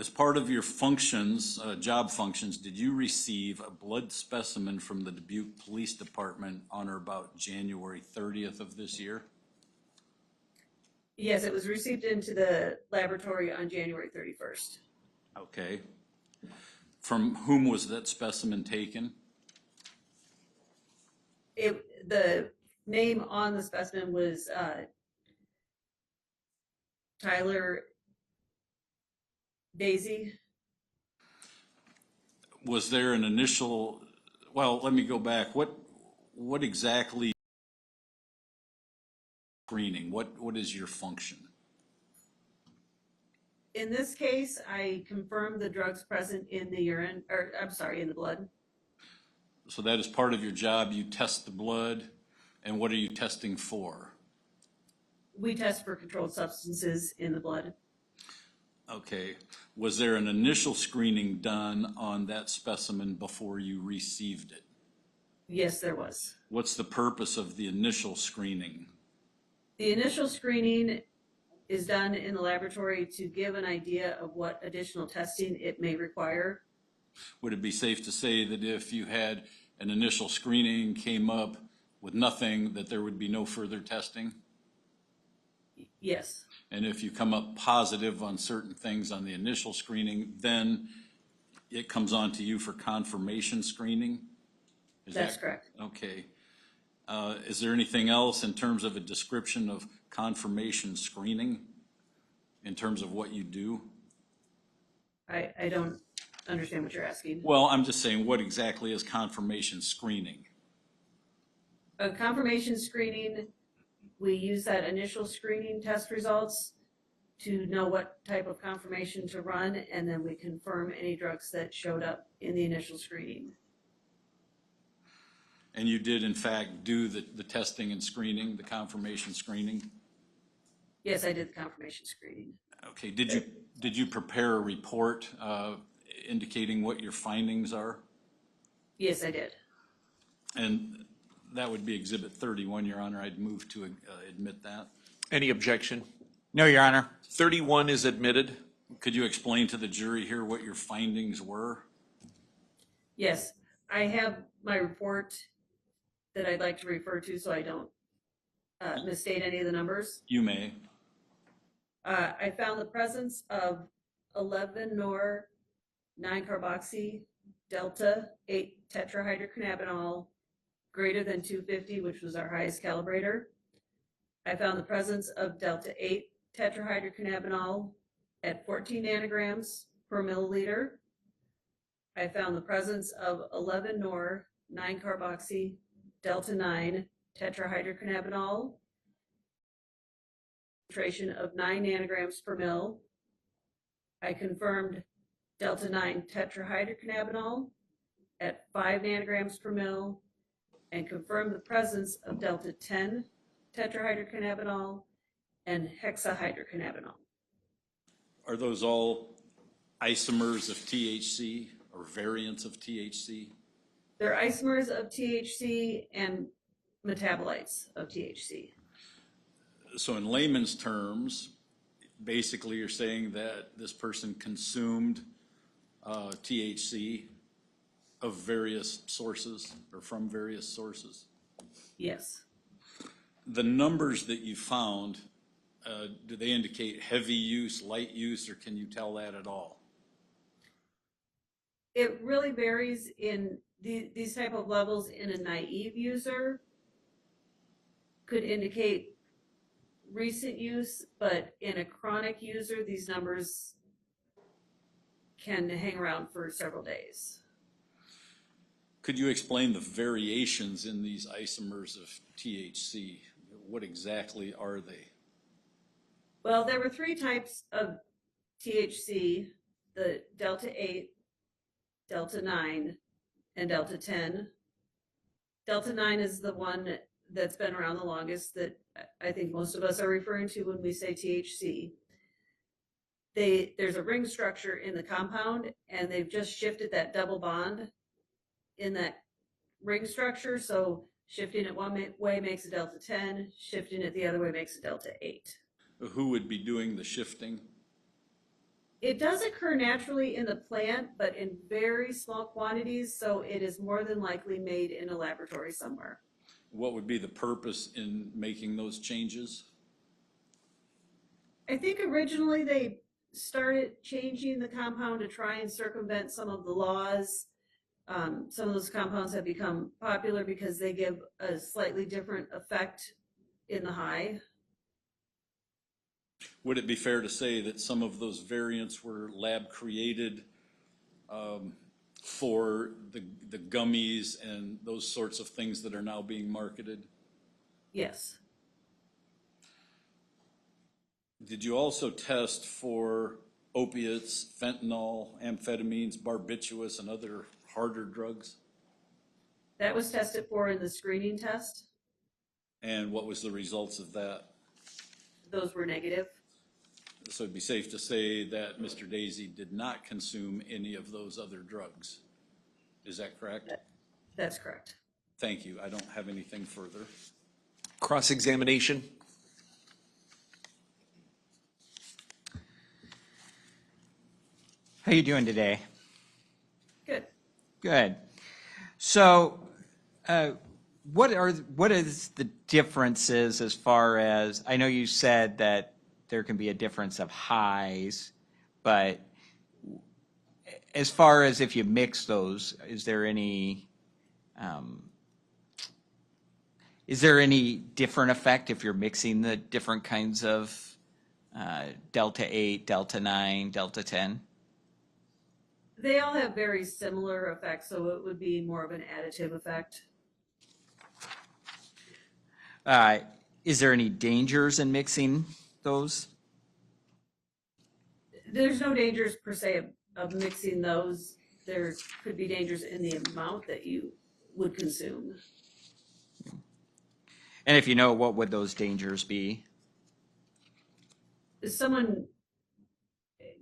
As part of your functions, job functions, did you receive a blood specimen from the Dubuque Police Department on or about January 30th of this year? Yes, it was received into the laboratory on January 31st. Okay. From whom was that specimen taken? The name on the specimen was Tyler Dazey. Was there an initial, well, let me go back. What exactly screening? What is your function? In this case, I confirmed the drugs present in the urine, or I'm sorry, in the blood. So that is part of your job. You test the blood, and what are you testing for? We test for controlled substances in the blood. Okay. Was there an initial screening done on that specimen before you received it? Yes, there was. What's the purpose of the initial screening? The initial screening is done in the laboratory to give an idea of what additional testing it may require. Would it be safe to say that if you had an initial screening, came up with nothing, that there would be no further testing? Yes. And if you come up positive on certain things on the initial screening, then it comes on to you for confirmation screening? That's correct. Okay. Is there anything else in terms of a description of confirmation screening in terms of what you do? I don't understand what you're asking. Well, I'm just saying, what exactly is confirmation screening? A confirmation screening, we use that initial screening test results to know what type of confirmation to run, and then we confirm any drugs that showed up in the initial screening. And you did, in fact, do the testing and screening, the confirmation screening? Yes, I did the confirmation screening. Okay. Did you prepare a report indicating what your findings are? Yes, I did. And that would be Exhibit 31, Your Honor. I'd move to admit that. Any objection? No, Your Honor. 31 is admitted. Could you explain to the jury here what your findings were? Yes, I have my report that I'd like to refer to so I don't misstate any of the numbers. You may. I found the presence of 11 nor 9-carboxy delta 8 tetrahydrocannabinol greater than 250, which was our highest calibrator. I found the presence of delta 8 tetrahydrocannabinol at 14 nanograms per milliliter. I found the presence of 11 nor 9-carboxy delta 9 tetrahydrocannabinol, concentration of 9 nanograms per mil. I confirmed delta 9 tetrahydrocannabinol at 5 nanograms per mil and confirmed the presence of delta 10 tetrahydrocannabinol and hexahydrocannabinol. Are those all isomers of THC or variants of THC? They're isomers of THC and metabolites of THC. So in layman's terms, basically you're saying that this person consumed THC of various sources or from various sources? Yes. The numbers that you found, do they indicate heavy use, light use, or can you tell that at all? It really varies in these type of levels. In a naive user could indicate recent use, but in a chronic user, these numbers can hang around for several days. Could you explain the variations in these isomers of THC? What exactly are they? Well, there were 3 types of THC, the delta 8, delta 9, and delta 10. Delta 9 is the one that's been around the longest, that I think most of us are referring to when we say THC. There's a ring structure in the compound, and they've just shifted that double bond in that ring structure. So shifting it one way makes a delta 10, shifting it the other way makes a delta 8. Who would be doing the shifting? It does occur naturally in the plant, but in very small quantities, so it is more than likely made in a laboratory somewhere. What would be the purpose in making those changes? I think originally they started changing the compound to try and circumvent some of the laws. Some of those compounds have become popular because they give a slightly different effect in the high. Would it be fair to say that some of those variants were lab created for the gummies and those sorts of things that are now being marketed? Yes. Did you also test for opiates, fentanyl, amphetamines, barbiturates, and other harder drugs? That was tested for in the screening test. And what was the results of that? Those were negative. So it'd be safe to say that Mr. Dazey did not consume any of those other drugs. Is that correct? That's correct. Thank you. I don't have anything further. Cross-examination? How you doing today? Good. Good. So, what is the differences as far as, I know you said that there can be a difference of highs, but as far as if you mix those, is there any different effect if you're mixing the different kinds of Delta 8, Delta 9, Delta 10? They all have very similar effects, so it would be more of an additive effect. Is there any dangers in mixing those? There's no dangers per se of mixing those. There could be dangers in the amount that you would consume. And if you know, what would those dangers be? Someone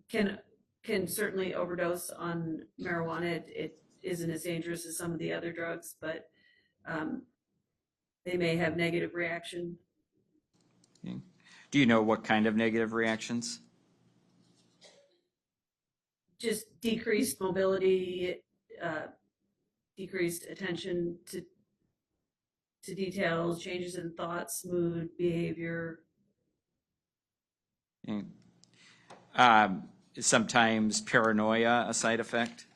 can certainly overdose on marijuana. It isn't as dangerous as some of the other drugs, but they may have negative reaction. Okay. Do you know what kind of negative reactions? Just decreased mobility, decreased attention to details, changes in thoughts, mood, behavior. Okay. Is sometimes paranoia a side effect?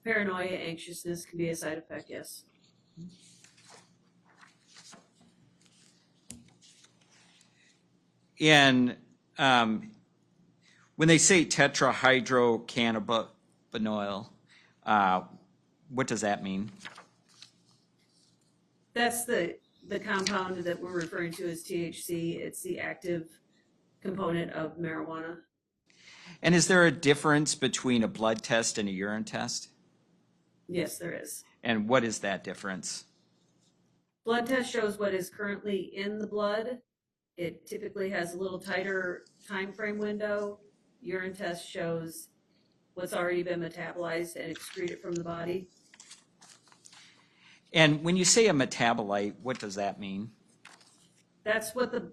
Paranoia, anxiousness can be a side effect, yes. And when they say tetrahydrocannabinol, what does that mean? That's the compound that we're referring to as THC. It's the active component of marijuana. And is there a difference between a blood test and a urine test? Yes, there is. And what is that difference? Blood test shows what is currently in the blood. It typically has a little tighter time frame window. Urine test shows what's already been metabolized and excreted from the body. And when you say a metabolite, what does that mean? That's what the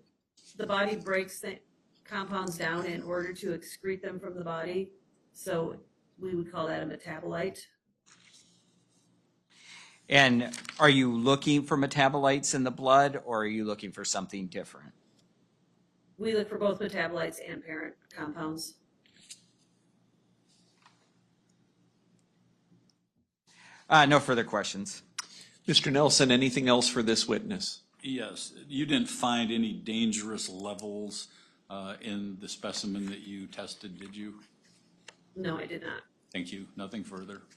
body breaks the compounds down in order to excrete them from the body. So we would call that a metabolite. And are you looking for metabolites in the blood, or are you looking for something different? We look for both metabolites and parent compounds. No further questions. Mr. Nelson, anything else for this witness? Yes, you didn't find any dangerous levels in the specimen that you tested, did you? No, I did not. Thank you. Nothing further.